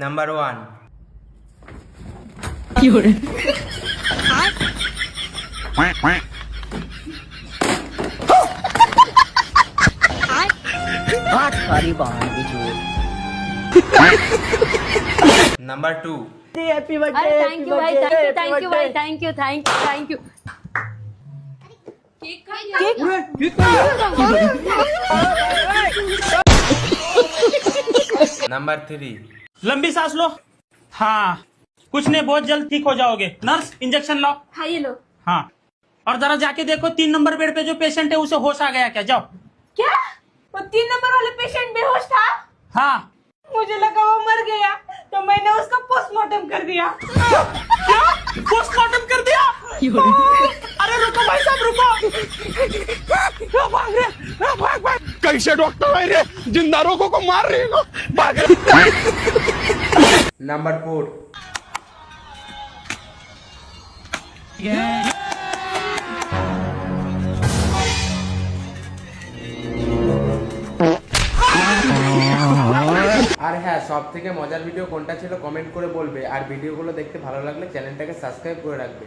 Number 1। Number 2। Happy birthday. अरे thank you भाई, thank you भाई, thank you thank you. Number 3। लंबी सांस लो। हाँ, कुछ नहीं, बहुत जल्द ठीक हो जाओगे। नर्स, इंजेक्शन लाओ। हाँ ये लो। हाँ, और जरा जाके देखो 3 नंबर बेड पे जो पेशेंट है उसे होश आ गया क्या? जाओ। क्या? वो 3 नंबर वाले पेशेंट बेहोश था? हाँ। मुझे लगा वो मर गया, तो मैंने उसका पोस्टमार्टम कर दिया। क्या? पोस्टमार्टम कर दिया? अरे रुको भाई साहब, रुको। भाग रहे, भाग। कैसे डॉक्टर भाई रे, जिंदा लोगों को मार रहे हो, भाग रहे। নাম্বার 4। আর হ্যাঁ, সব থেকে মজার ভিডিও কোনটা ছিল কমেন্ট করে বলবে, আর ভিডিওগুলো দেখতে ভালো লাগলে চ্যানেলটাকে সাবস্ক্রাইব করে রাখবে।